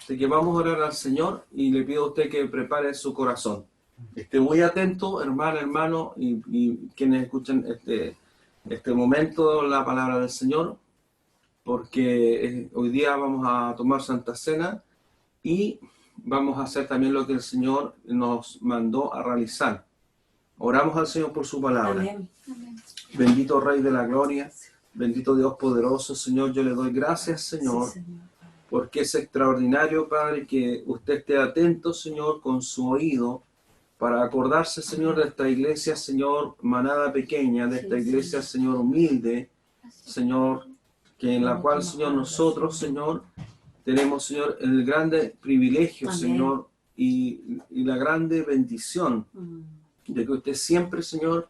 Así que vamos a orar al Señor y le pido a usted que prepare su corazón. Esté muy atento, hermano, y quienes escuchen este momento, la palabra del Señor, porque hoy día vamos a tomar Santa Cena y vamos a hacer también lo que el Señor nos mandó a realizar. Oramos al Señor por su palabra. Amén. Amén. Bendito Rey de la Gloria, bendito Dios poderoso, Señor, yo le doy gracias, Señor, Sí, Señor. porque es extraordinario, Padre, que usted esté atento, Señor, con su oído, para acordarse, Señor, de esta iglesia, Señor, manada pequeña, de esta iglesia, Señor, humilde, Señor, que en la cual, Señor, nosotros, Señor, tenemos, Señor, el grande privilegio, Amén. Señor, y la grande bendición de que usted siempre, Señor,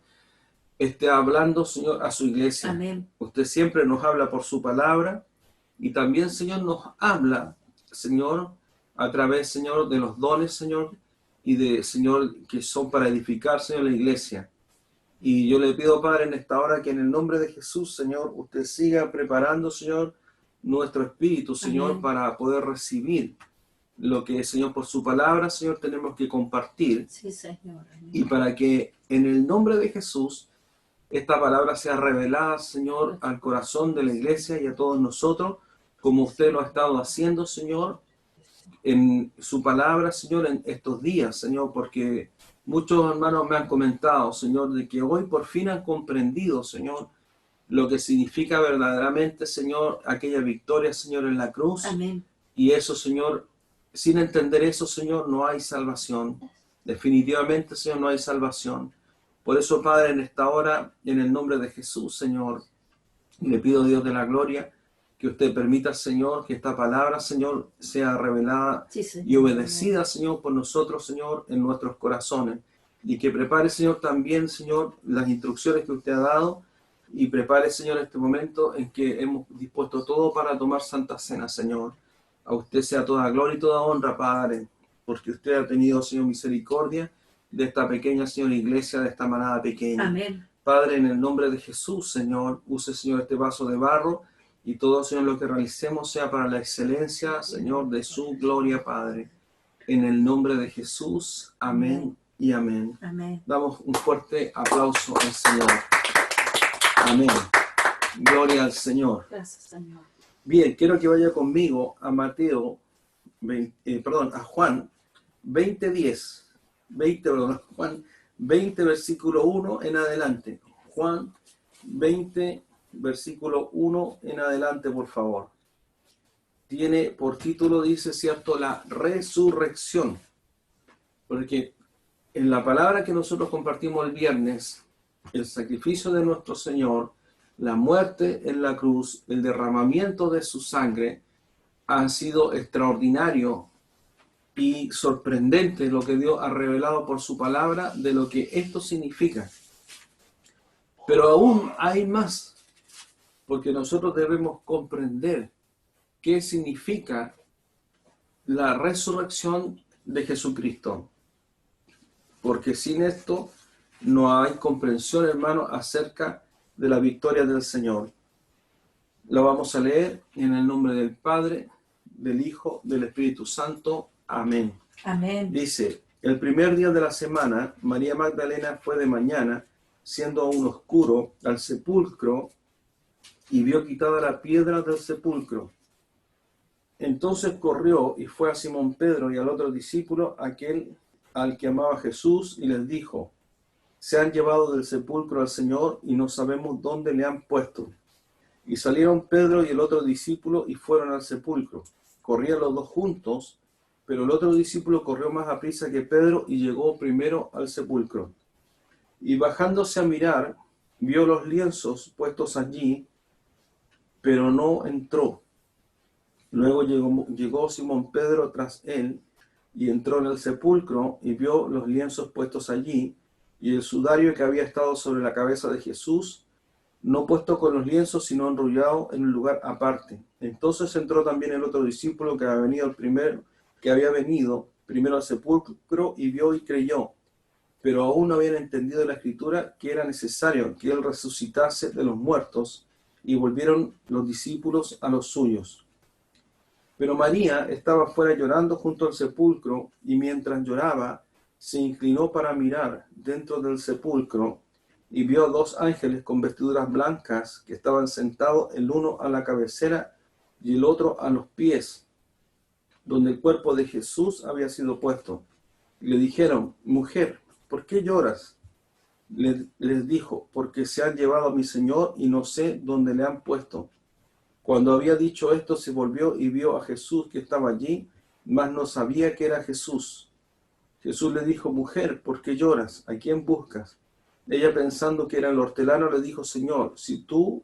esté hablando, Señor, a su iglesia. Amén. Usted siempre nos habla por su palabra y también, Señor, nos habla, Señor, a través, Señor, de los dones, Señor, y de, Señor, que son para edificar, Señor, la iglesia. Y yo le pido, Padre, en esta hora que en el nombre de Jesús, Señor, usted siga preparando, Señor, nuestro espíritu, Señor, Amén. para poder recibir lo que, Señor, por su palabra, Señor, tenemos que compartir. Sí, Señor. Amén. Y para que en el nombre de Jesús esta palabra sea revelada, Señor, al corazón de la iglesia y a todos nosotros, como usted lo ha estado haciendo, Señor, en su palabra, Señor, en estos días, Señor, porque muchos hermanos me han comentado, Señor, de que hoy por fin han comprendido, Señor, lo que significa verdaderamente, Señor, aquella victoria, Señor, en la cruz. Amén. Y eso, Señor, sin entender eso, Señor, no hay salvación. Definitivamente, Señor, no hay salvación. Por eso, Padre, en esta hora, en el nombre de Jesús, Señor, le pido, Dios de la gloria, que usted permita, Señor, que esta palabra, Señor, sea revelada Sí, Señor. y obedecida, Señor, por nosotros, Señor, en nuestros corazones. Y que prepare, Señor, también, Señor, las instrucciones que usted ha dado y prepare, Señor, este momento en que hemos dispuesto todo para tomar Santa Cena, Señor. A usted sea toda gloria y toda honra, Padre, porque usted ha tenido, Señor, misericordia de esta pequeña, Señor, iglesia, de esta manada pequeña. Amén. Padre, en el nombre de Jesús, Señor, use, Señor, este vaso de barro y todo, Señor, lo que realicemos sea para la excelencia, Señor, de su gloria, Padre. En el nombre de Jesús, amén y amén. Amén. Damos un fuerte aplauso al Señor. Amén. Gloria al Señor. Gracias, Señor. Bien, quiero que vaya conmigo a a Juan 20:10. Juan 20, versículo 1 en adelante. Juan 20, versículo 1 en adelante, por favor. Tiene por título, dice, cierto, la resurrección. Porque en la palabra que nosotros compartimos el viernes, el sacrificio de nuestro Señor, la muerte en la cruz, el derramamiento de su sangre, han sido extraordinario y sorprendente lo que Dios ha revelado por su palabra de lo que esto significa. Pero aún hay más, porque nosotros debemos comprender qué significa la resurrección de Jesucristo. Porque sin esto no hay comprensión, hermano, acerca de la victoria del Señor. Lo vamos a leer en el nombre del Padre, del Hijo, del Espíritu Santo. Amén. Amén. Dice, el primer día de la semana, María Magdalena fue de mañana, siendo aún oscuro, al sepulcro y vio quitada la piedra del sepulcro. Entonces corrió y fue a Simón Pedro y al otro discípulo, aquel al que amaba Jesús, y les dijo, se han llevado del sepulcro al Señor y no sabemos dónde le han puesto. Y salieron Pedro y el otro discípulo y fueron al sepulcro. Corrían los dos juntos, pero el otro discípulo corrió más aprisa que Pedro y llegó primero al sepulcro. Y bajándose a mirar, vio los lienzos puestos allí, pero no entró. Luego llegó Simón Pedro tras él y entró en el sepulcro y vio los lienzos puestos allí y el sudario que había estado sobre la cabeza de Jesús, no puesto con los lienzos, sino enrollado en un lugar aparte. Entonces entró también el otro discípulo que había venido primero al sepulcro y vio y creyó, pero aún no habían entendido la Escritura que era necesario que él resucitase de los muertos, y volvieron los discípulos a los suyos. Pero María estaba fuera llorando junto al sepulcro, y mientras lloraba, se inclinó para mirar dentro del sepulcro, y vio dos ángeles con vestiduras blancas que estaban sentados, el uno a la cabecera y el otro a los pies, donde el cuerpo de Jesús había sido puesto. Y le dijeron: Mujer, ¿por qué lloras? Les dijo: Porque se han llevado a mi Señor y no sé dónde le han puesto. Cuando había dicho esto, se volvió y vio a Jesús que estaba allí, mas no sabía que era Jesús. Jesús le dijo: Mujer, ¿por qué lloras? ¿A quién buscas? Ella, pensando que era el hortelano, le dijo: Señor, si tú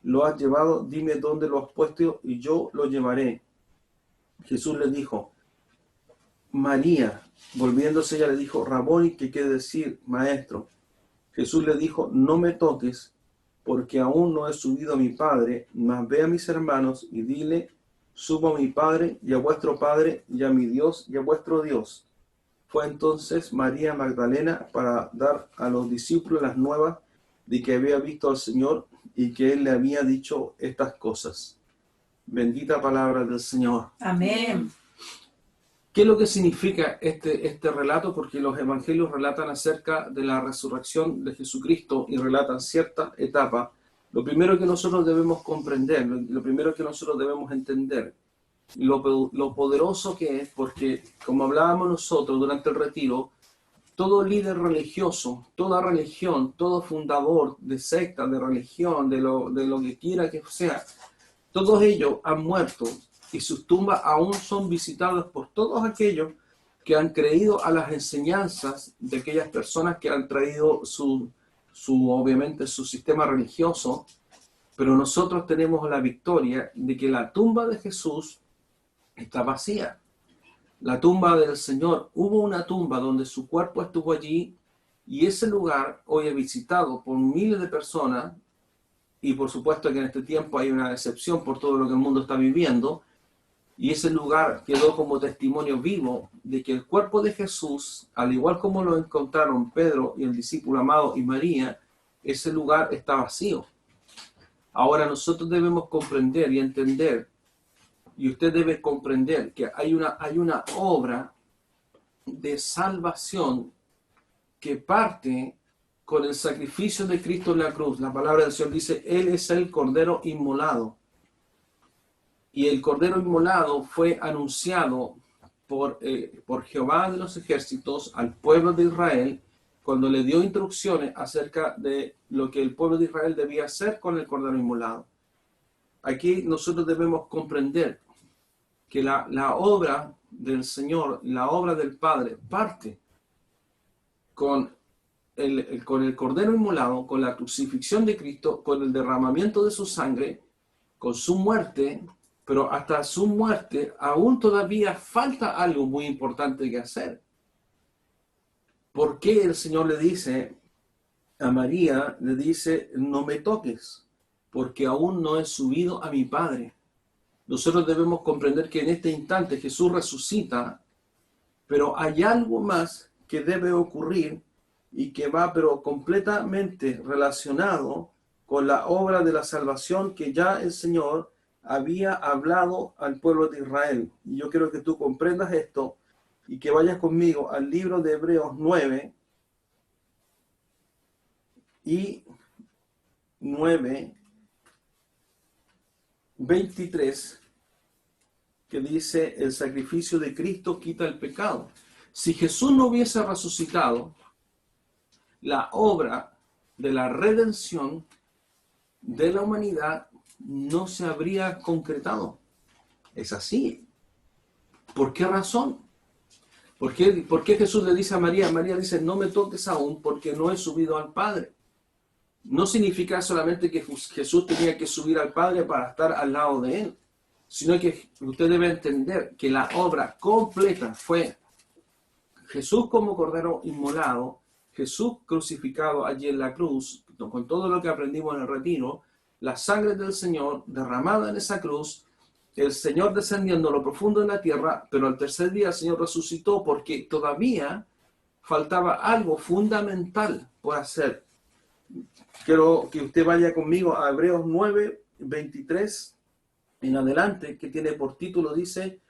lo has llevado, dime dónde lo has puesto y yo lo llevaré. Jesús le dijo: María. Volviéndose, ella le dijo: Raboni, que quiere decir maestro. Jesús le dijo: No me toques, porque aún no he subido a mi Padre, mas ve a mis hermanos y dile: Subo a mi Padre y a vuestro Padre, y a mi Dios y a vuestro Dios. Fue entonces María Magdalena para dar a los discípulos las nuevas de que había visto al Señor y que Él le había dicho estas cosas. Bendita palabra del Señor. Amén. ¿Qué es lo que significa este relato? Porque los evangelios relatan acerca de la resurrección de Jesucristo y relatan ciertas etapas. Lo primero que nosotros debemos comprender, lo primero que nosotros debemos entender, lo poderoso que es, porque como hablábamos nosotros durante el retiro, todo líder religioso, toda religión, todo fundador de secta, de religión, de lo que quiera que sea, todos ellos han muerto y sus tumbas aún son visitadas por todos aquellos que han creído a las enseñanzas de aquellas personas que han traído obviamente su sistema religioso. Pero nosotros tenemos la victoria de que la tumba de Jesús está vacía. La tumba del Señor, hubo una tumba donde su cuerpo estuvo allí, y ese lugar hoy es visitado por miles de personas, y por supuesto que en este tiempo hay una excepción por todo lo que el mundo está viviendo, y ese lugar quedó como testimonio vivo de que el cuerpo de Jesús, al igual como lo encontraron Pedro y el discípulo amado y María, ese lugar está vacío. Ahora nosotros debemos comprender y entender, y usted debe comprender que hay una obra de salvación que parte con el sacrificio de Cristo en la cruz. La palabra del Señor dice: Él es el Cordero inmolado. Y el Cordero inmolado fue anunciado por Jehová de los ejércitos al pueblo de Israel cuando le dio instrucciones acerca de lo que el pueblo de Israel debía hacer con el Cordero inmolado. Aquí nosotros debemos comprender que la obra del Señor, la obra del Padre, parte con el Cordero inmolado, con la crucifixión de Cristo, con el derramamiento de su sangre, con su muerte, pero hasta su muerte aún todavía falta algo muy importante que hacer. ¿Por qué el Señor le dice a María, le dice: no me toques, porque aún no he subido a mi Padre? Nosotros debemos comprender que en este instante Jesús resucita, pero hay algo más que debe ocurrir y que va pero completamente relacionado con la obra de la salvación que ya el Señor había hablado al pueblo de Israel. Y yo quiero que tú comprendas esto y que vayas conmigo al libro de Hebreos 9 y 9:23, que dice: el sacrificio de Cristo quita el pecado. Si Jesús no hubiese resucitado, la obra de la redención de la humanidad no se habría concretado. Es así. ¿Por qué razón? ¿Por qué Jesús le dice a María? María dice: no me toques aún, porque no he subido al Padre. No significa solamente que Jesús tenía que subir al Padre para estar al lado de Él, sino que usted debe entender que la obra completa fue Jesús como Cordero inmolado, Jesús crucificado allí en la cruz, con todo lo que aprendimos en el retiro, la sangre del Señor derramada en esa cruz, el Señor descendiendo a lo profundo de la tierra, pero al tercer día el Señor resucitó porque todavía faltaba algo fundamental por hacer. Quiero que usted vaya conmigo a Hebreos 9:23 en adelante, que tiene por título, dice,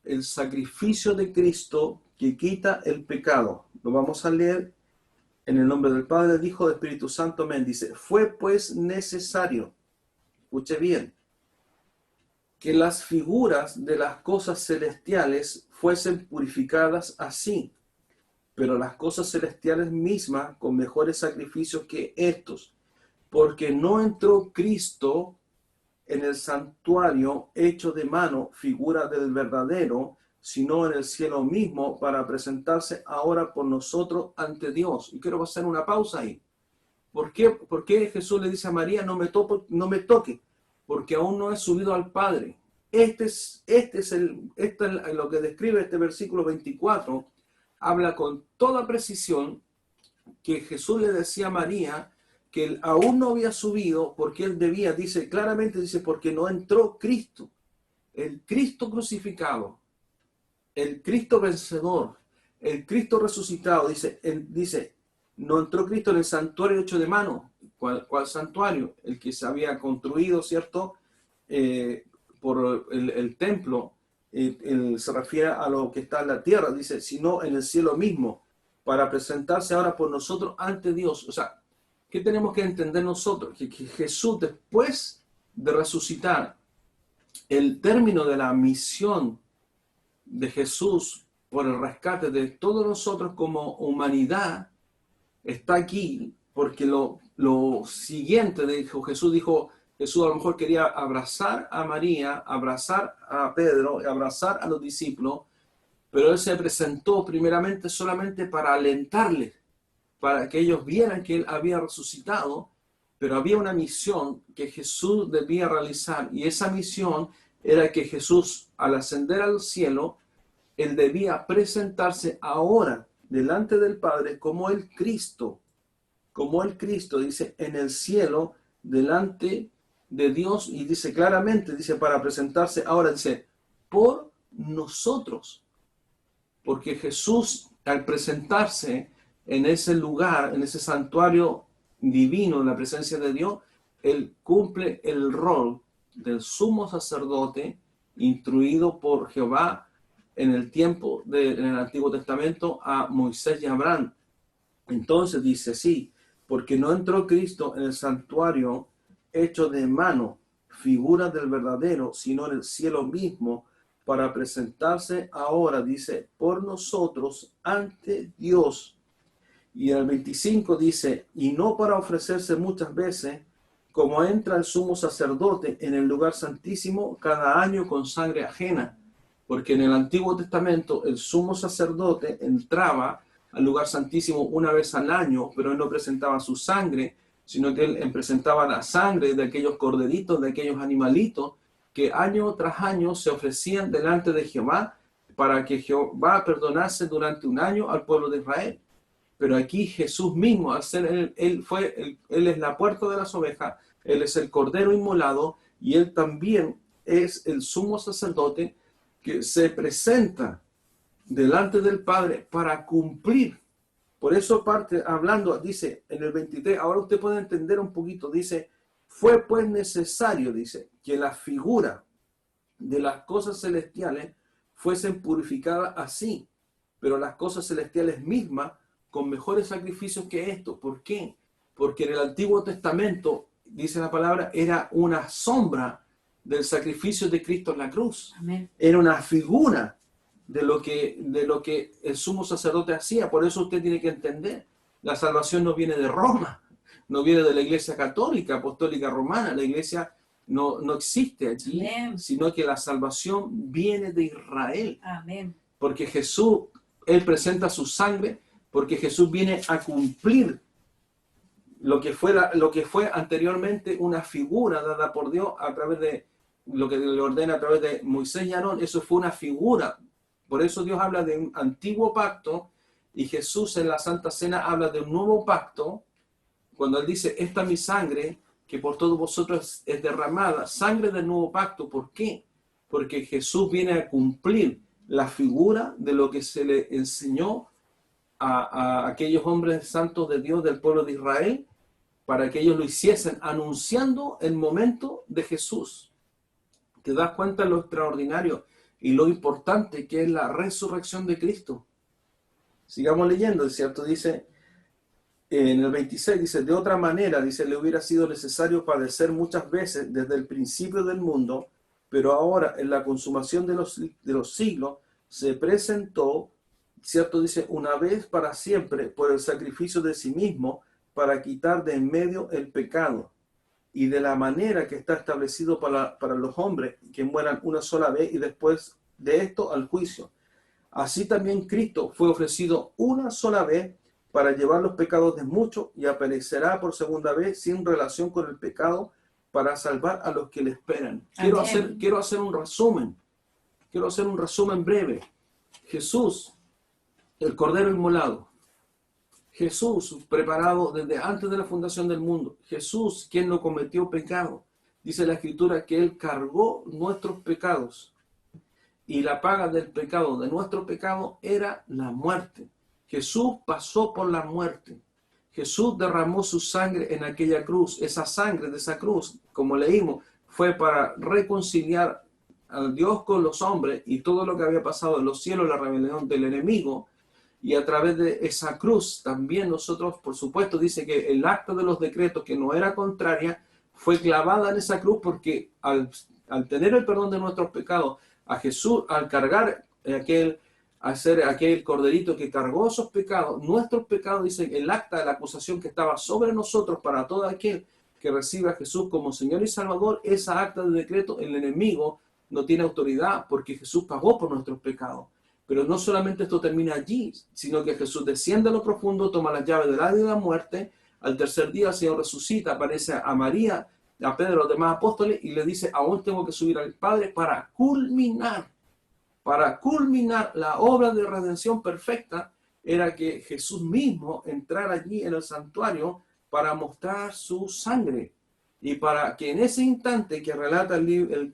el sacrificio de Cristo que quita el pecado. Lo vamos a leer en el nombre del Padre, del Hijo, del Espíritu Santo. Amén. Dice, fue pues necesario, escuche bien, que las figuras de las cosas celestiales fuesen purificadas así, pero las cosas celestiales mismas con mejores sacrificios que estos, porque no entró Cristo en el santuario hecho de mano, figura del verdadero, sino en el cielo mismo, para presentarse ahora por nosotros ante Dios. Y quiero hacer una pausa ahí. ¿Por qué Jesús le dice a María, no me toque? Porque aún no he subido al Padre. Esto es lo que describe este versículo 24. Habla con toda precisión que Jesús le decía a María que él aún no había subido porque él debía, dice claramente, dice, porque no entró Cristo. El Cristo crucificado, el Cristo vencedor, el Cristo resucitado, dice, no entró Cristo en el santuario hecho de mano. ¿Cuál santuario? El que se había construido, ¿cierto? Por el templo. Se refiere a lo que está en la tierra, dice, sino en el cielo mismo, para presentarse ahora por nosotros ante Dios. O sea, ¿qué tenemos que entender nosotros? Que Jesús, después de resucitar, el término de la misión de Jesús por el rescate de todos nosotros como humanidad está aquí, porque lo siguiente Jesús a lo mejor quería abrazar a María, abrazar a Pedro, abrazar a los discípulos, pero él se presentó primeramente solamente para alentarles, para que ellos vieran que él había resucitado, pero había una misión que Jesús debía realizar, y esa misión era que Jesús, al ascender al cielo, él debía presentarse ahora delante del Padre como el Cristo, dice, en el cielo, delante de Dios, y dice claramente, dice, para presentarse ahora, dice, por nosotros, porque Jesús, al presentarse en ese lugar, en ese santuario divino, en la presencia de Dios, él cumple el rol del sumo sacerdote instruido por Jehová en el tiempo en el Antiguo Testamento a Moisés y Abraham. Entonces dice, sí, porque no entró Cristo en el santuario hecho de mano, figura del verdadero, sino en el cielo mismo, para presentarse ahora, dice, por nosotros ante Dios. Y en el 25 dice, y no para ofrecerse muchas veces, como entra el sumo sacerdote en el lugar santísimo cada año con sangre ajena, porque en el Antiguo Testamento el sumo sacerdote entraba al lugar santísimo una vez al año, pero él no presentaba su sangre, sino que él presentaba la sangre de aquellos corderitos, de aquellos animalitos, que año tras año se ofrecían delante de Jehová para que Jehová perdonase durante un año al pueblo de Israel. Pero aquí Jesús mismo, al ser él es la puerta de las ovejas, él es el cordero inmolado, y él también es el sumo sacerdote que se presenta delante del Padre para cumplir. Por eso parte hablando, dice en el 23, ahora usted puede entender un poquito, dice, fue pues necesario, dice, que la figura de las cosas celestiales fuesen purificadas así, pero las cosas celestiales mismas con mejores sacrificios que esto. ¿Por qué? Porque en el Antiguo Testamento, dice la palabra, era una sombra del sacrificio de Cristo en la cruz. Amén. Era una figura de lo que el sumo sacerdote hacía. Por eso usted tiene que entender, la salvación no viene de Roma, no viene de la Iglesia Católica, Apostólica Romana. La Iglesia no existe allí, Amén. sino que la salvación viene de Israel. Amén. Porque Jesús, él presenta su sangre, porque Jesús viene a cumplir lo que fue anteriormente una figura dada por Dios a través de lo que le ordena a través de Moisés y Aarón. Eso fue una figura. Por eso Dios habla de un antiguo pacto, y Jesús en la Santa Cena habla de un nuevo pacto, cuando él dice, esta es mi sangre, que por todos vosotros es derramada, sangre del nuevo pacto. ¿Por qué? Porque Jesús viene a cumplir la figura de lo que se le enseñó a aquellos hombres santos de Dios del pueblo de Israel, para que ellos lo hiciesen, anunciando el momento de Jesús. ¿Te das cuenta de lo extraordinario y lo importante que es la resurrección de Cristo? Sigamos leyendo, ¿cierto? Dice, en el 26, dice, de otra manera, dice, le hubiera sido necesario padecer muchas veces desde el principio del mundo, pero ahora en la consumación de los siglos se presentó, ¿cierto? Dice, una vez para siempre por el sacrificio de sí mismo para quitar de en medio el pecado, y de la manera que está establecido para los hombres que mueran una sola vez y después de esto al juicio. Así también Cristo fue ofrecido una sola vez para llevar los pecados de muchos y aparecerá por segunda vez sin relación con el pecado para salvar a los que le esperan. Quiero hacer un resumen. Quiero hacer un resumen breve. Jesús, el Cordero inmolado. Jesús, preparado desde antes de la fundación del mundo. Jesús, quien no cometió pecado. Dice la Escritura que Él cargó nuestros pecados. Y la paga del pecado, de nuestro pecado, era la muerte. Jesús pasó por la muerte. Jesús derramó su sangre en aquella cruz. Esa sangre de esa cruz, como leímos, fue para reconciliar a Dios con los hombres y todo lo que había pasado en los cielos, la rebelión del enemigo. Y a través de esa cruz también nosotros, por supuesto, dice que el acta de los decretos, que no era contraria, fue clavada en esa cruz porque al tener el perdón de nuestros pecados, a Jesús, al cargar aquel corderito que cargó esos pecados, nuestros pecados, dice el acta de la acusación que estaba sobre nosotros para todo aquel que reciba a Jesús como Señor y Salvador, esa acta de decreto, el enemigo no tiene autoridad porque Jesús pagó por nuestros pecados. Pero no solamente esto termina allí, sino que Jesús desciende a lo profundo, toma las llaves del Hades y de la muerte, al tercer día el Señor resucita, aparece a María, a Pedro, a los demás apóstoles, y le dice, aún tengo que subir al Padre para culminar la obra de redención perfecta, era que Jesús mismo entrara allí en el santuario para mostrar su sangre, y para que en ese instante que relata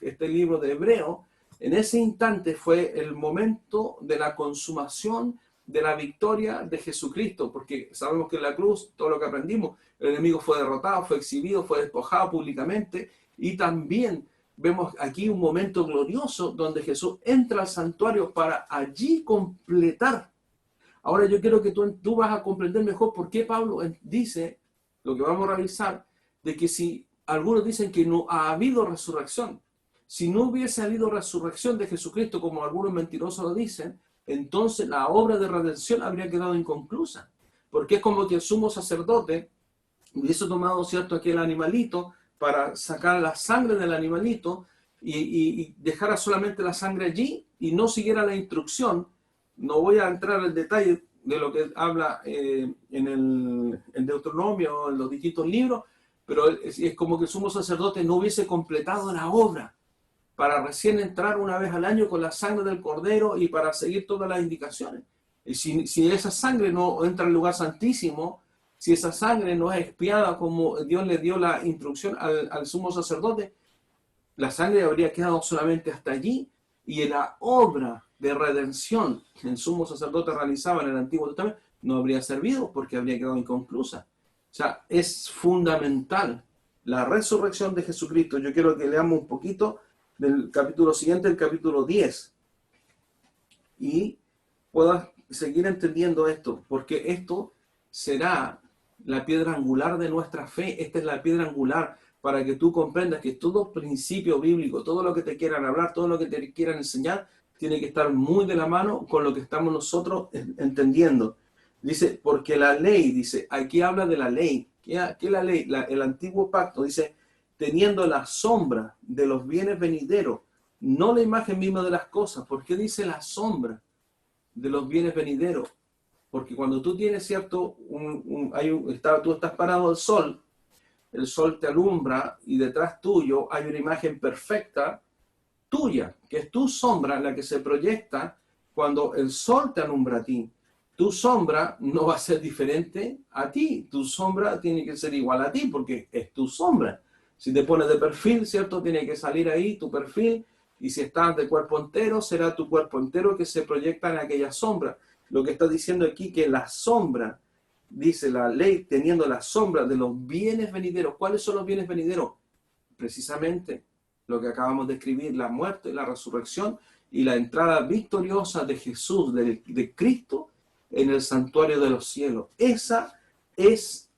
este libro de Hebreo, en ese instante fue el momento de la consumación de la victoria de Jesucristo, porque sabemos que en la cruz, todo lo que aprendimos, el enemigo fue derrotado, fue exhibido, fue despojado públicamente, y también vemos aquí un momento glorioso donde Jesús entra al santuario para allí completar. Ahora yo quiero que tú vas a comprender mejor por qué Pablo dice, lo que vamos a revisar, de que si algunos dicen que no ha habido resurrección, si no hubiese habido resurrección de Jesucristo, como algunos mentirosos lo dicen, entonces la obra de redención habría quedado inconclusa. Porque es como que el sumo sacerdote hubiese tomado, ¿cierto?, aquel animalito para sacar la sangre del animalito y dejara solamente la sangre allí y no siguiera la instrucción. No voy a entrar en detalle de lo que habla en Deuteronomio, en los distintos libros, pero es como que el sumo sacerdote no hubiese completado la obra para recién entrar una vez al año con la sangre del cordero y para seguir todas las indicaciones. Y si esa sangre no entra al lugar santísimo, si esa sangre no es expiada como Dios le dio la instrucción al sumo sacerdote, la sangre habría quedado solamente hasta allí, y la obra de redención que el sumo sacerdote realizaba en el Antiguo Testamento no habría servido porque habría quedado inconclusa. O sea, es fundamental la resurrección de Jesucristo. Yo quiero que leamos un poquito del capítulo siguiente, el capítulo 10, y puedas seguir entendiendo esto, porque esto será la piedra angular de nuestra fe. Esta es la piedra angular para que tú comprendas que todo principio bíblico, todo lo que te quieran hablar, todo lo que te quieran enseñar, tiene que estar muy de la mano con lo que estamos nosotros entendiendo. Dice, porque la ley, dice, aquí habla de la ley. ¿Qué es la ley? El antiguo pacto, dice, teniendo la sombra de los bienes venideros, no la imagen misma de las cosas. ¿Por qué dice la sombra de los bienes venideros? Porque cuando tú tienes, ¿cierto? Tú estás parado al sol, el sol te alumbra y detrás tuyo hay una imagen perfecta tuya, que es tu sombra la que se proyecta cuando el sol te alumbra a ti. Tu sombra no va a ser diferente a ti, tu sombra tiene que ser igual a ti porque es tu sombra. Si te pones de perfil, ¿cierto? Tiene que salir ahí tu perfil, y si estás de cuerpo entero, será tu cuerpo entero que se proyecta en aquella sombra. Lo que está diciendo aquí que la sombra, dice la ley, teniendo la sombra de los bienes venideros. ¿Cuáles son los bienes venideros? Precisamente lo que acabamos de escribir, la muerte, la resurrección y la entrada victoriosa de Jesús, de Cristo, en el santuario de los cielos. Esa es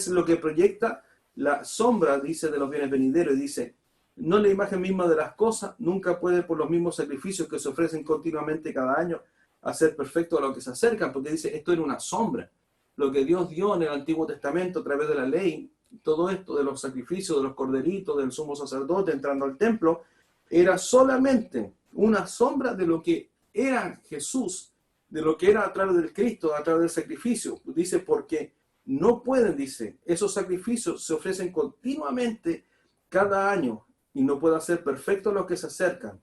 lo que proyecta la sombra, dice, de los bienes venideros. Y dice, no la imagen misma de las cosas, nunca puede por los mismos sacrificios que se ofrecen continuamente cada año hacer perfecto a lo que se acercan, porque dice, esto era una sombra. Lo que Dios dio en el Antiguo Testamento a través de la ley, todo esto de los sacrificios, de los corderitos, del sumo sacerdote entrando al templo, era solamente una sombra de lo que era Jesús, de lo que era a través del Cristo, a través del sacrificio. Dice, porque no pueden, dice, esos sacrificios se ofrecen continuamente cada año y no puede hacer perfecto a los que se acercan.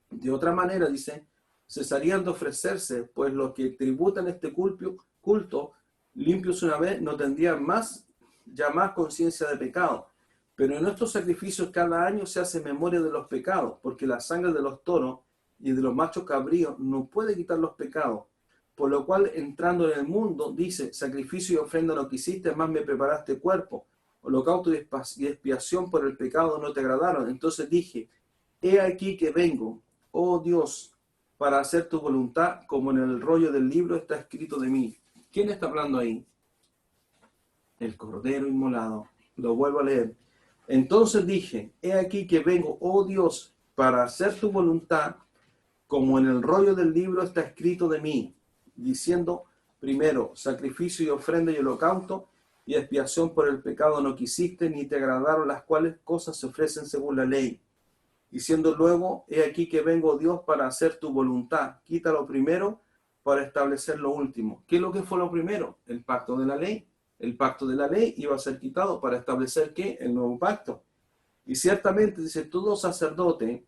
De otra manera, dice, cesarían de ofrecerse, pues los que tributan este culto limpios una vez no tendrían ya más conciencia de pecado. Pero en nuestros sacrificios cada año se hace memoria de los pecados, porque la sangre de los toros y de los machos cabríos no puede quitar los pecados. Por lo cual, entrando en el mundo, dice, sacrificio y ofrenda no quisiste, más me preparaste cuerpo. Holocausto y expiación por el pecado no te agradaron. Entonces dije, he aquí que vengo, oh Dios, para hacer tu voluntad, como en el rollo del libro está escrito de mí. ¿Quién está hablando ahí? El Cordero inmolado. Lo vuelvo a leer. Entonces dije, he aquí que vengo, oh Dios, para hacer tu voluntad, como en el rollo del libro está escrito de mí, diciendo, primero, sacrificio y ofrenda y holocausto, y expiación por el pecado no quisiste, ni te agradaron las cuales cosas se ofrecen según la ley. Diciendo luego, he aquí que vengo, Dios, para hacer tu voluntad. Quita lo primero para establecer lo último. ¿Qué es lo que fue lo primero? El pacto de la ley. El pacto de la ley iba a ser quitado para establecer ¿qué? El nuevo pacto. Y ciertamente, dice, todo sacerdote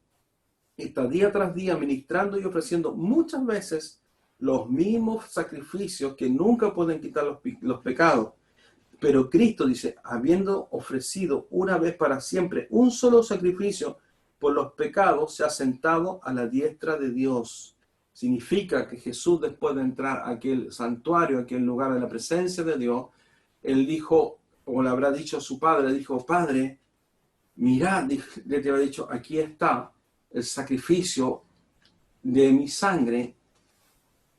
está día tras día ministrando y ofreciendo muchas veces los mismos sacrificios que nunca pueden quitar los pecados. Pero Cristo, dice, habiendo ofrecido una vez para siempre un solo sacrificio por los pecados, se ha sentado a la diestra de Dios. Significa que Jesús, después de entrar a aquel santuario, a aquel lugar de la presencia de Dios, él dijo, o le habrá dicho a su padre, dijo, Padre, mirad, le te había dicho, aquí está el sacrificio de mi sangre,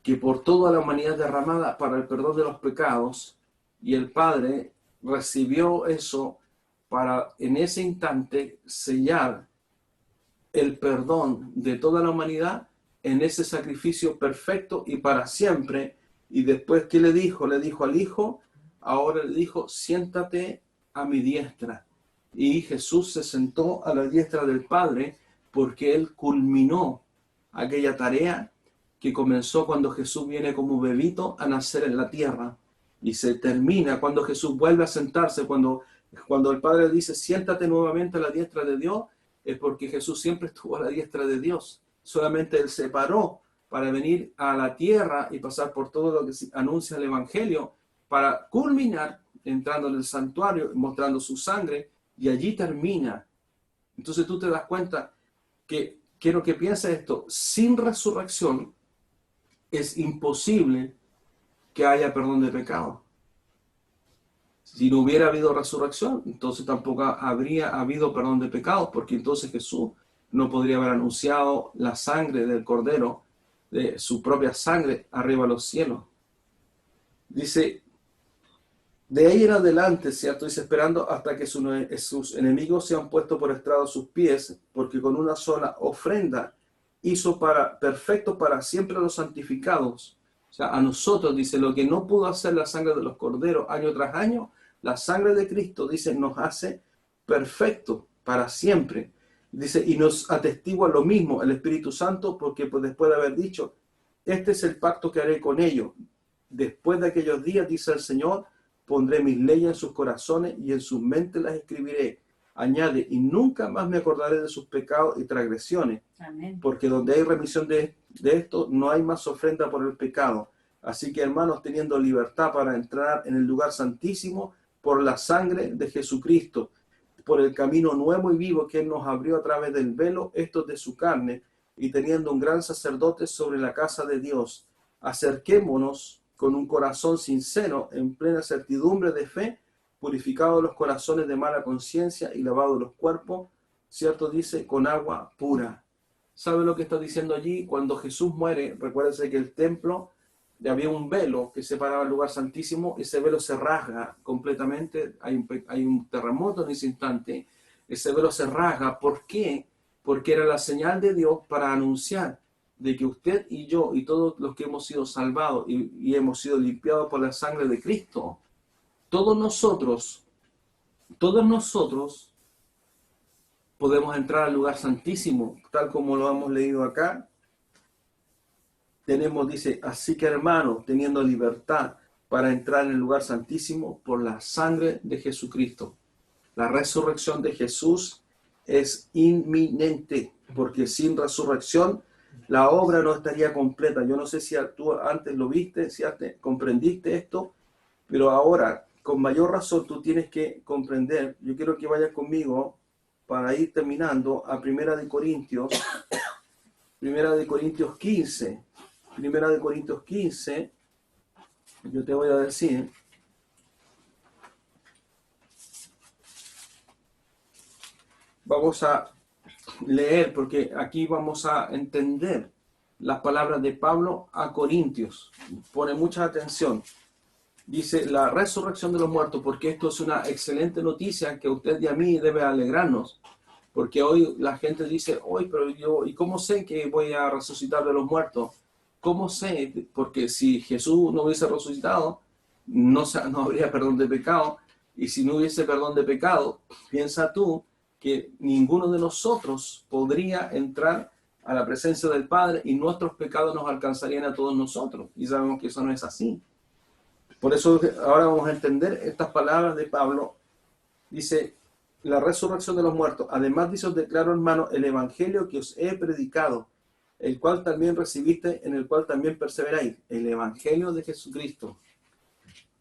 que por toda la humanidad derramada para el perdón de los pecados, y el Padre recibió eso para en ese instante sellar el perdón de toda la humanidad en ese sacrificio perfecto y para siempre. Y después, ¿qué le dijo? Le dijo al Hijo, ahora le dijo, siéntate a mi diestra. Y Jesús se sentó a la diestra del Padre porque Él culminó aquella tarea que comenzó cuando Jesús viene como bebito a nacer en la tierra. Y se termina cuando Jesús vuelve a sentarse, cuando el Padre dice, siéntate nuevamente a la diestra de Dios, es porque Jesús siempre estuvo a la diestra de Dios. Solamente Él se paró para venir a la tierra y pasar por todo lo que anuncia el Evangelio, para culminar entrando en el santuario, mostrando su sangre, y allí termina. Entonces tú te das cuenta que, quiero que pienses esto, sin resurrección es imposible que haya perdón de pecado. Si no hubiera habido resurrección, entonces tampoco habría habido perdón de pecados, porque entonces Jesús no podría haber anunciado la sangre del Cordero, de su propia sangre, arriba a los cielos. Dice, de ahí en adelante, ¿cierto? Dice, esperando hasta que sus enemigos sean puestos por estrado sus pies, porque con una sola ofrenda hizo perfecto para siempre a los santificados. O sea, a nosotros, dice, lo que no pudo hacer la sangre de los corderos año tras año, la sangre de Cristo, dice, nos hace perfecto para siempre. Dice, y nos atestigua lo mismo el Espíritu Santo, porque pues, después de haber dicho, este es el pacto que haré con ellos. Después de aquellos días, dice el Señor, pondré mis leyes en sus corazones y en sus mentes las escribiré. Añade, y nunca más me acordaré de sus pecados y transgresiones. Amén. Porque donde hay remisión de esto, no hay más ofrenda por el pecado. Así que, hermanos, teniendo libertad para entrar en el lugar santísimo por la sangre de Jesucristo, por el camino nuevo y vivo que Él nos abrió a través del velo, esto de su carne, y teniendo un gran sacerdote sobre la casa de Dios, acerquémonos con un corazón sincero, en plena certidumbre de fe, purificados los corazones de mala conciencia y lavados los cuerpos ¿cierto? Dice, con agua pura. ¿Sabe lo que está diciendo allí? Cuando Jesús muere, recuérdense que el templo, había un velo que separaba el lugar santísimo, ese velo se rasga completamente, hay un terremoto en ese instante, ese velo se rasga. ¿Por qué? Porque era la señal de Dios para anunciar de que usted y yo y todos los que hemos sido salvados y hemos sido limpiados por la sangre de Cristo, todos nosotros podemos entrar al lugar santísimo, tal como lo hemos leído acá. Tenemos, dice, así que hermanos, teniendo libertad para entrar en el lugar santísimo por la sangre de Jesucristo. La resurrección de Jesús es inminente, porque sin resurrección la obra no estaría completa. Yo no sé si tú antes lo viste, si antes comprendiste esto, pero ahora, con mayor razón, tú tienes que comprender. Yo quiero que vayas conmigo para ir terminando a Primera de Corintios 15. Primera de Corintios 15, yo te voy a decir, vamos a leer, porque aquí vamos a entender las palabras de Pablo a Corintios. Pone mucha atención. Dice, la resurrección de los muertos, porque esto es una excelente noticia que a usted y a mí debe alegrarnos. Porque hoy la gente dice, hoy, pero yo, ¿y cómo sé que voy a resucitar de los muertos? ¿Cómo sé? Porque si Jesús no hubiese resucitado, no habría perdón de pecado. Y si no hubiese perdón de pecado, piensa tú que ninguno de nosotros podría entrar a la presencia del Padre y nuestros pecados nos alcanzarían a todos nosotros. Y sabemos que eso no es así. Por eso ahora vamos a entender estas palabras de Pablo. Dice, la resurrección de los muertos. Además dice, os declaro, hermano, el evangelio que os he predicado, el cual también recibiste, en el cual también perseveráis. El evangelio de Jesucristo.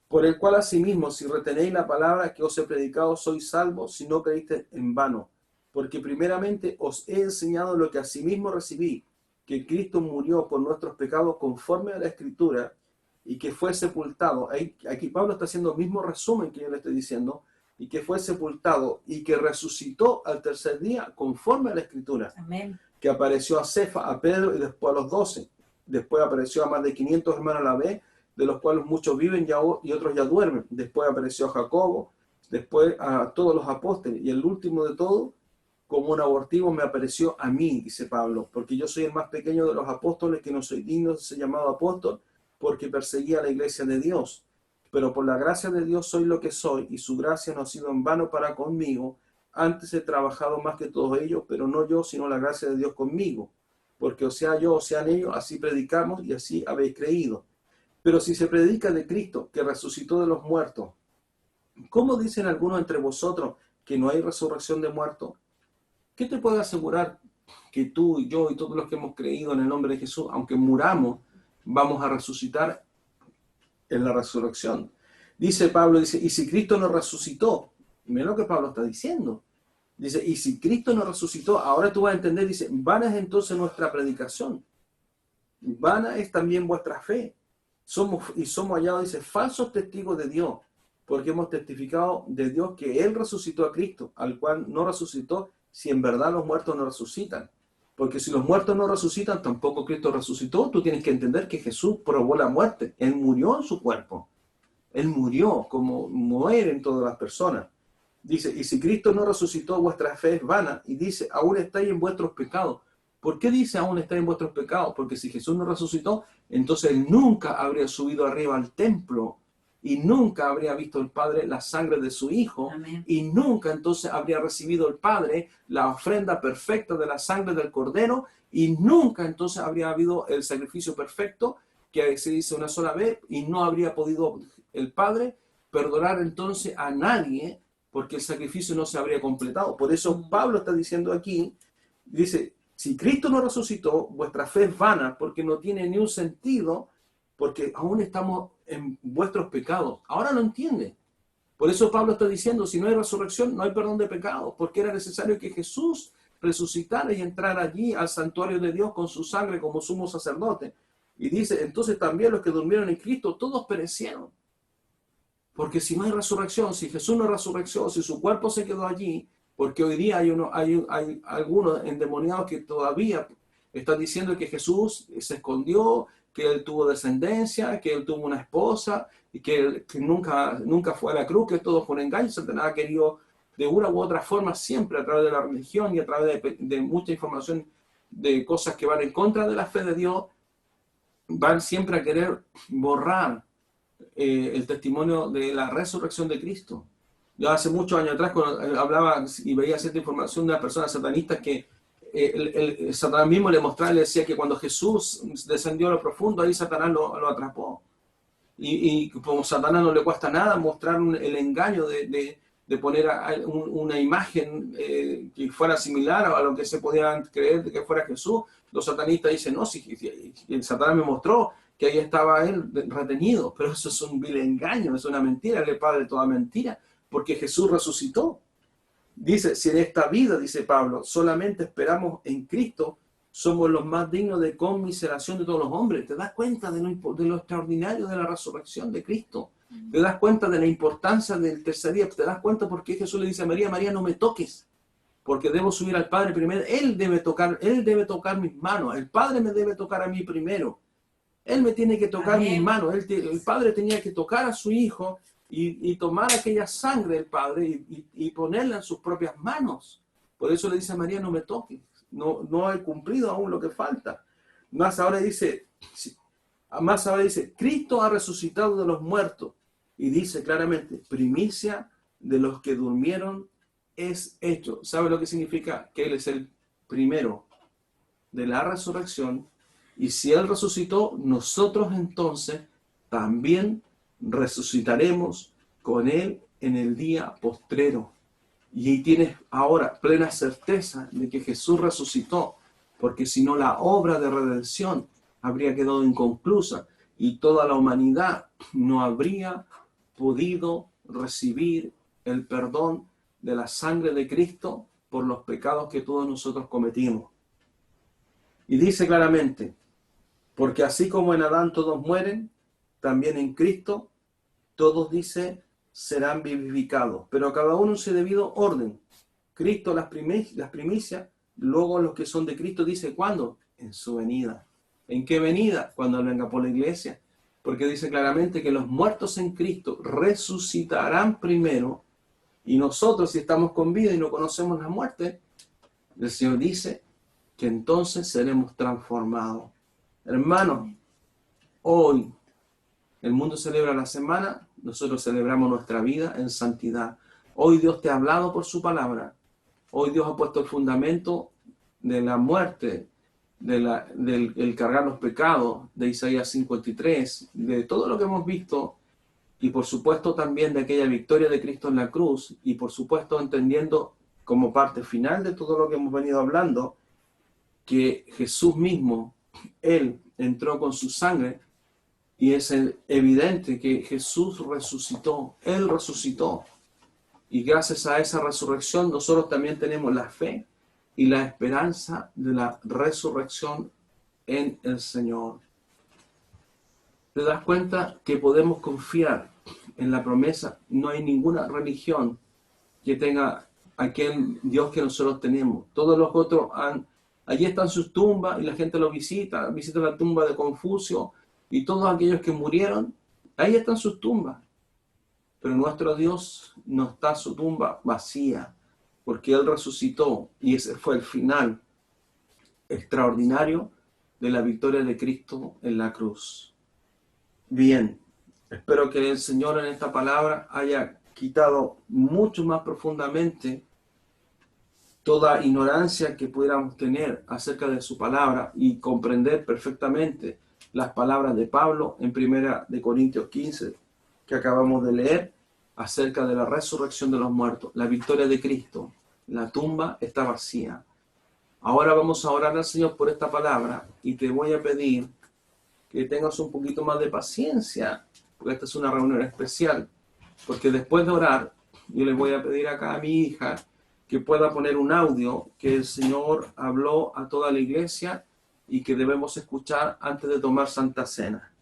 Por el cual asimismo, si retenéis la palabra que os he predicado, sois salvos, si no creíste en vano. Porque primeramente os he enseñado lo que asimismo recibí, que Cristo murió por nuestros pecados conforme a la Escritura, y que fue sepultado. Aquí Pablo está haciendo el mismo resumen que yo le estoy diciendo, y que fue sepultado, y que resucitó al tercer día conforme a la Escritura. Amén. Que apareció a Cefa, a Pedro y después a los 12. Después apareció a más de 500 hermanos a la vez, de los cuales muchos viven ya y otros ya duermen. Después apareció a Jacobo, después a todos los apóstoles, y el último de todos, como un abortivo, me apareció a mí, dice Pablo, porque yo soy el más pequeño de los apóstoles, que no soy digno de ser llamado apóstol, porque perseguía a la iglesia de Dios. Pero por la gracia de Dios soy lo que soy, y su gracia no ha sido en vano para conmigo. Antes he trabajado más que todos ellos, pero no yo, sino la gracia de Dios conmigo. Porque o sea yo, o sean ellos, así predicamos y así habéis creído. Pero si se predica de Cristo, que resucitó de los muertos, ¿cómo dicen algunos entre vosotros que no hay resurrección de muertos? ¿Qué te puede asegurar que tú y yo y todos los que hemos creído en el nombre de Jesús, aunque muramos, vamos a resucitar en la resurrección? Dice Pablo, dice, y si Cristo no resucitó, mira lo que Pablo está diciendo. Dice, y si Cristo no resucitó, ahora tú vas a entender, dice, vana es entonces nuestra predicación. Vana es también vuestra fe. Somos hallados, dice, falsos testigos de Dios, porque hemos testificado de Dios que Él resucitó a Cristo, al cual no resucitó, si en verdad los muertos no resucitan. Porque si los muertos no resucitan, tampoco Cristo resucitó. Tú tienes que entender que Jesús probó la muerte. Él murió en su cuerpo. Él murió como mueren todas las personas. Dice, y si Cristo no resucitó, vuestra fe es vana. Y dice, aún estáis en vuestros pecados. ¿Por qué dice aún estáis en vuestros pecados? Porque si Jesús no resucitó, entonces Él nunca habría subido arriba al templo y nunca habría visto el Padre la sangre de su Hijo. Amén. Y nunca entonces habría recibido el Padre la ofrenda perfecta de la sangre del Cordero, y nunca entonces habría habido el sacrificio perfecto que se dice una sola vez, y no habría podido el Padre perdonar entonces a nadie, porque el sacrificio no se habría completado. Por eso Pablo está diciendo aquí, dice, si Cristo no resucitó, vuestra fe es vana, porque no tiene ni un sentido, porque aún estamos en vuestros pecados. Ahora lo entiende. Por eso Pablo está diciendo, si no hay resurrección, no hay perdón de pecados, porque era necesario que Jesús resucitara y entrara allí al santuario de Dios con su sangre como sumo sacerdote. Y dice, entonces también los que durmieron en Cristo, todos perecieron. Porque si no hay resurrección, si Jesús no resurreció, si su cuerpo se quedó allí, Porque hoy día hay algunos endemoniados que todavía están diciendo que Jesús se escondió, que él tuvo descendencia, que él tuvo una esposa, y que nunca fue a la cruz, que todo fue un engaño. Satanás ha querido de una u otra forma siempre a través de la religión y a través de mucha información de cosas que van en contra de la fe de Dios, van siempre a querer borrar el testimonio de la resurrección de Cristo. Yo hace muchos años atrás, cuando hablaba y veía cierta información de una persona satanista, que el Satanás mismo le mostraba y le decía que cuando Jesús descendió a lo profundo, ahí Satanás lo atrapó. Y como Satanás no le cuesta nada mostrar el engaño de poner una imagen que fuera similar a lo que se podía creer de que fuera Jesús, los satanistas dicen, no, si el Satanás me mostró que ahí estaba él retenido, pero eso es un vil engaño, es una mentira, él es el padre de toda mentira, porque Jesús resucitó. Dice, si en esta vida, dice Pablo, solamente esperamos en Cristo, somos los más dignos de conmiseración de todos los hombres. ¿Te das cuenta de lo extraordinario de la resurrección de Cristo? ¿Te das cuenta de la importancia del tercer día? ¿Te das cuenta por qué Jesús le dice a María, María, no me toques, porque debo subir al Padre primero? Él debe tocar mis manos, el Padre me debe tocar a mí primero. Él me tiene que tocar mis manos. El Padre tenía que tocar a su Hijo y tomar aquella sangre del Padre y ponerla en sus propias manos. Por eso le dice a María, no me toques. No he cumplido aún lo que falta. Más ahora dice, Cristo ha resucitado de los muertos. Y dice claramente, primicia de los que durmieron es hecho. ¿Sabe lo que significa? Que Él es el primero de la resurrección. Y si Él resucitó, nosotros entonces también resucitaremos con Él en el día postrero. Y ahí tienes ahora plena certeza de que Jesús resucitó, porque si no la obra de redención habría quedado inconclusa y toda la humanidad no habría podido recibir el perdón de la sangre de Cristo por los pecados que todos nosotros cometimos. Y dice claramente, porque así como en Adán todos mueren, también en Cristo todos, dice, serán vivificados, pero cada uno en su debido orden. Cristo las primicias, luego los que son de Cristo, dice, ¿cuándo? En su venida. ¿En qué venida? Cuando Él venga por la iglesia. Porque dice claramente que los muertos en Cristo resucitarán primero, y nosotros, si estamos con vida y no conocemos la muerte, el Señor dice que entonces seremos transformados. Hermanos, hoy el mundo celebra la semana, nosotros celebramos nuestra vida en santidad. Hoy Dios te ha hablado por su palabra. Hoy Dios ha puesto el fundamento de la muerte, del cargar los pecados, de Isaías 53, de todo lo que hemos visto, y por supuesto también de aquella victoria de Cristo en la cruz, y por supuesto entendiendo como parte final de todo lo que hemos venido hablando, que Jesús mismo, Él entró con su sangre. Y es evidente que Jesús resucitó, Él resucitó. Y gracias a esa resurrección nosotros también tenemos la fe y la esperanza de la resurrección en el Señor. ¿Te das cuenta que podemos confiar en la promesa? No hay ninguna religión que tenga aquel Dios que nosotros tenemos. Todos los otros allí están sus tumbas y la gente los visita la tumba de Confucio, y todos aquellos que murieron, ahí están sus tumbas. Pero nuestro Dios no está su tumba vacía, porque Él resucitó, y ese fue el final extraordinario de la victoria de Cristo en la cruz. Bien, espero que el Señor en esta palabra haya quitado mucho más profundamente toda ignorancia que pudiéramos tener acerca de su palabra y comprender perfectamente las palabras de Pablo en 1 Corintios 15, que acabamos de leer, acerca de la resurrección de los muertos, la victoria de Cristo. La tumba está vacía. Ahora vamos a orar al Señor por esta palabra, y te voy a pedir que tengas un poquito más de paciencia, porque esta es una reunión especial, porque después de orar, yo le voy a pedir acá a mi hija que pueda poner un audio que el Señor habló a toda la iglesia y que debemos escuchar antes de tomar Santa Cena.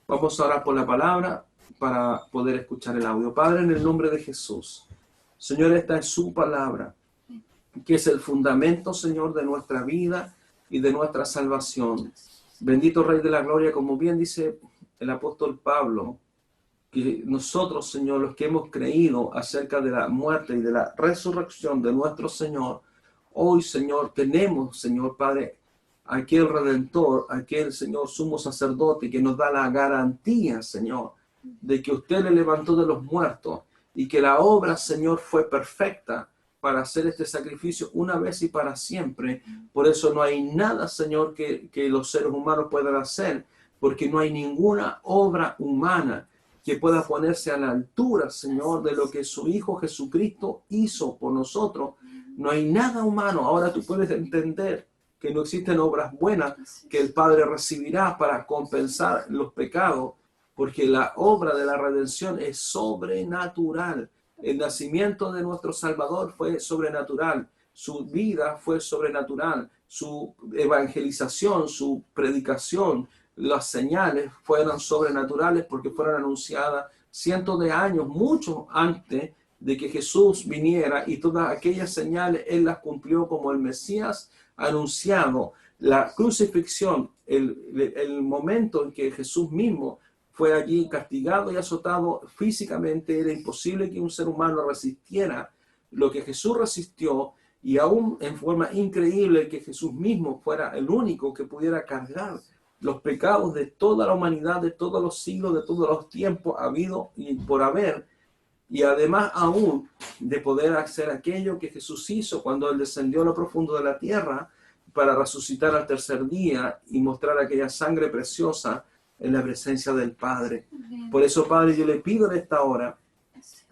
Vamos a orar por la palabra para poder escuchar el audio. Padre, en el nombre de Jesús, Señor, esta es su palabra, que es el fundamento, Señor, de nuestra vida y de nuestra salvación. Bendito Rey de la Gloria, como bien dice el apóstol Pablo, que nosotros, Señor, los que hemos creído acerca de la muerte y de la resurrección de nuestro Señor, hoy, Señor, tenemos, Señor Padre, aquel Redentor, aquel Señor sumo sacerdote que nos da la garantía, Señor, de que usted le levantó de los muertos y que la obra, Señor, fue perfecta para hacer este sacrificio una vez y para siempre. Por eso no hay nada, Señor, que los seres humanos puedan hacer, porque no hay ninguna obra humana que pueda ponerse a la altura, Señor, de lo que su Hijo Jesucristo hizo por nosotros. No hay nada humano. Ahora tú puedes entender que no existen obras buenas que el Padre recibirá para compensar los pecados, porque la obra de la redención es sobrenatural. El nacimiento de nuestro Salvador fue sobrenatural. Su vida fue sobrenatural. Su evangelización, su predicación, las señales fueron sobrenaturales porque fueron anunciadas cientos de años, mucho antes de que Jesús viniera, y todas aquellas señales Él las cumplió como el Mesías anunciado. La crucifixión, el momento en que Jesús mismo fue allí castigado y azotado físicamente, era imposible que un ser humano resistiera lo que Jesús resistió, y aún en forma increíble que Jesús mismo fuera el único que pudiera cargar los pecados de toda la humanidad, de todos los siglos, de todos los tiempos habido y por haber, y además aún de poder hacer aquello que Jesús hizo cuando Él descendió a lo profundo de la tierra para resucitar al tercer día y mostrar aquella sangre preciosa en la presencia del Padre. Por eso, Padre, yo le pido en esta hora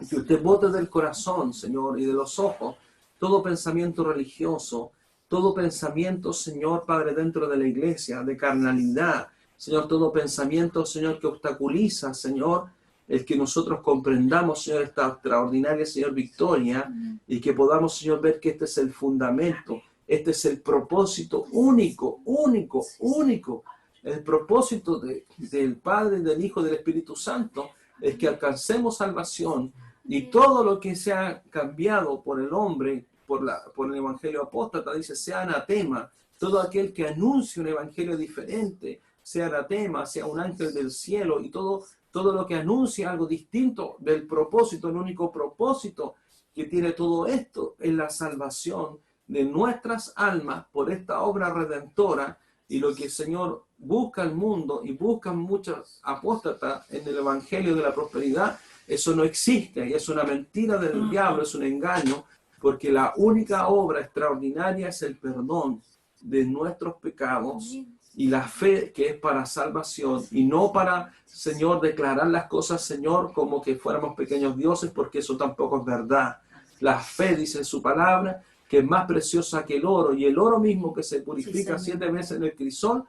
que usted bote del corazón, Señor, y de los ojos todo pensamiento religioso, todo pensamiento, Señor Padre, dentro de la iglesia, de carnalidad, Señor, todo pensamiento, Señor, que obstaculiza, Señor, el que nosotros comprendamos, Señor, esta extraordinaria, Señor, victoria, y que podamos, Señor, ver que este es el fundamento, este es el propósito único, único, único. El propósito del Padre, del Hijo, del Espíritu Santo, es que alcancemos salvación, y todo lo que se ha cambiado por el hombre, por el evangelio apóstata, dice, sea anatema. Todo aquel que anuncie un evangelio diferente, sea anatema, sea un ángel del cielo, y todo lo que anuncia algo distinto del propósito, el único propósito que tiene todo esto es la salvación de nuestras almas por esta obra redentora. Y lo que el Señor busca el mundo y buscan muchos apóstatas en el evangelio de la prosperidad, eso no existe, y es una mentira del diablo, es un engaño, porque la única obra extraordinaria es el perdón de nuestros pecados y la fe, que es para salvación, y no para, Señor, declarar las cosas, Señor, como que fuéramos pequeños dioses, porque eso tampoco es verdad. La fe, dice en su palabra, que es más preciosa que el oro, y el oro mismo que se purifica 7 veces en el crisol,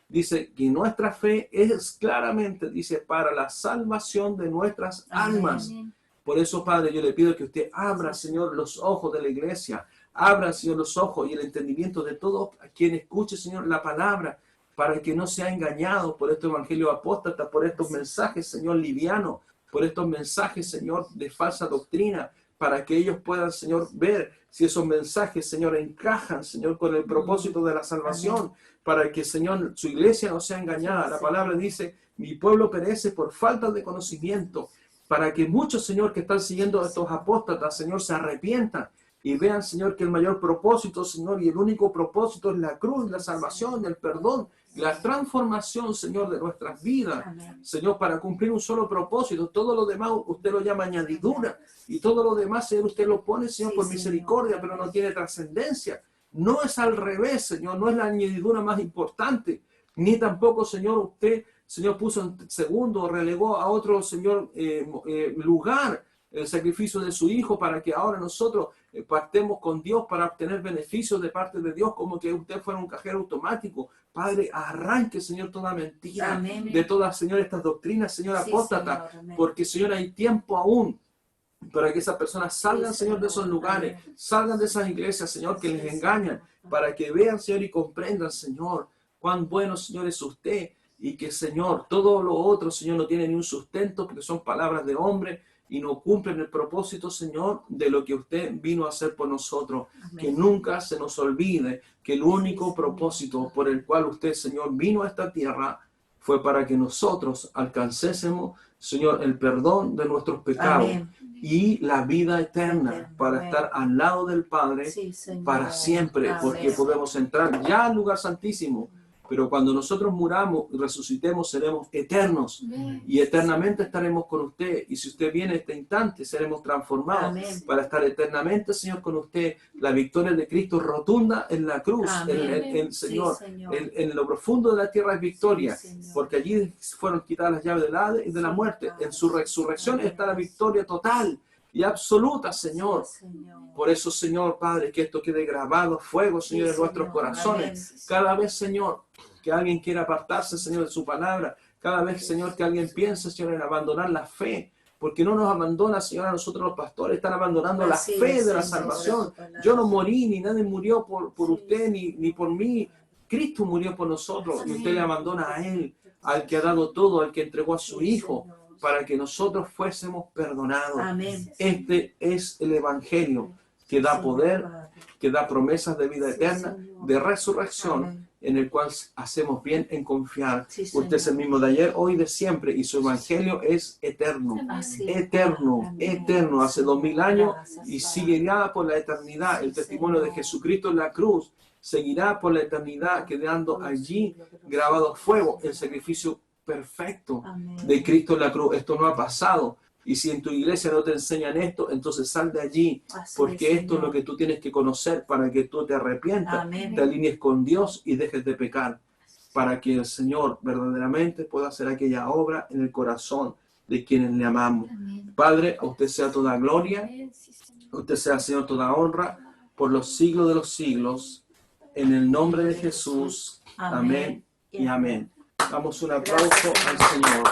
dice que nuestra fe es claramente, dice, para la salvación de nuestras almas. Amén. Por eso, Padre, yo le pido que usted abra, Señor, los ojos de la iglesia, abra, Señor, los ojos y el entendimiento de todo quien escuche, Señor, la palabra, para que no sea engañado por este evangelio apóstata, por estos mensajes, Señor, livianos, por estos mensajes, Señor, de falsa doctrina, para que ellos puedan, Señor, ver si esos mensajes, Señor, encajan, Señor, con el propósito de la salvación, para que, Señor, su iglesia no sea engañada. La palabra dice, mi pueblo perece por falta de conocimiento, para que muchos, Señor, que están siguiendo a estos apóstatas, Señor, se arrepientan y vean, Señor, que el mayor propósito, Señor, y el único propósito es la cruz, la salvación, el perdón, la transformación, Señor, de nuestras vidas. Amén. Señor, para cumplir un solo propósito. Todo lo demás usted lo llama añadidura, y todo lo demás, Señor, usted lo pone, Señor, por misericordia, pero no tiene trascendencia. No es al revés, Señor, no es la añadidura más importante, ni tampoco, Señor, usted, Señor, puso en segundo, relegó a otro, Señor, lugar el sacrificio de su Hijo, para que ahora nosotros pactemos con Dios para obtener beneficios de parte de Dios, como que usted fuera un cajero automático. Padre, arranque, Señor, toda mentira. Amén. De todas, Señor, estas doctrinas, Señor, apóstata, porque, Señor, hay tiempo aún para que esas personas salgan, Señor, de esos lugares, salgan de esas iglesias, Señor, que les engañan, para que vean, Señor, y comprendan, Señor, cuán bueno, Señor, es usted, y que, Señor, todo lo otro, Señor, no tiene ni un sustento, porque son palabras de hombre, y no cumplen el propósito, Señor, de lo que usted vino a hacer por nosotros. Amén. Que nunca se nos olvide que el único Señor. propósito por el cual usted, Señor, vino a esta tierra fue para que nosotros alcancésemos, Señor, el perdón de nuestros pecados. Amén. Y la vida eterna, Eterna, para amén. estar al lado del Padre Sí, Señor. para siempre, porque Amén. podemos entrar ya al lugar santísimo. Pero cuando nosotros muramos y resucitemos, seremos eternos y eternamente estaremos con usted. Y si usted viene este instante, seremos transformados Amén. para estar eternamente, Señor, con usted. La victoria de Cristo rotunda en la cruz, Amén. Señor, Sí, Señor. en lo profundo de la tierra es victoria, Sí, Señor. porque allí fueron quitadas las llaves del Hades y de la muerte. En su resurrección está la victoria total y absoluta, Señor. Sí, Señor. Por eso, Señor, Padre, que esto quede grabado a fuego, Señor, Sí, en nuestros Señor. corazones. Amén. Cada vez, Señor, que alguien quiera apartarse, Señor, de su palabra. Cada vez, Señor, que alguien piense, Señor, en abandonar la fe. Porque no nos abandona, Señor, a nosotros los pastores. Están abandonando la Así fe es, de la Señor, salvación. tu palabra. Yo no morí, ni nadie murió por Sí, usted, ni por mí. Cristo murió por nosotros. Y usted le abandona a Él, al que ha dado todo, al que entregó a su Sí, Hijo, Señor. para que nosotros fuésemos perdonados. Amén. Este es el Evangelio que da Señor, poder, Padre. que da promesas de vida Sí, eterna, Señor. de resurrección, Amén. en el cual hacemos bien en confiar. Sí, Usted es el Señor. mismo de ayer, hoy y de siempre, y su Evangelio es eterno. Así es, Eterno, Padre. Amén. eterno, hace 2000 años Gracias, y Padre. seguirá por la eternidad. El Sí, testimonio de Señor. Jesucristo en la cruz seguirá por la eternidad, quedando allí grabado a fuego el sacrificio perfecto Amén. de Cristo en la cruz. Esto no ha pasado. Y si en tu iglesia no te enseñan esto, entonces sal de allí, Así porque es, esto es lo Señor. que tú tienes que conocer para que tú te arrepientas, Amén. te alinees con Dios y dejes de pecar, para que el Señor verdaderamente pueda hacer aquella obra en el corazón de quienes le amamos. Padre, a usted sea toda gloria, a usted sea, Señor, toda honra, por los siglos de los siglos, en el nombre de Jesús. Amén y amén. Damos un aplauso al Señor.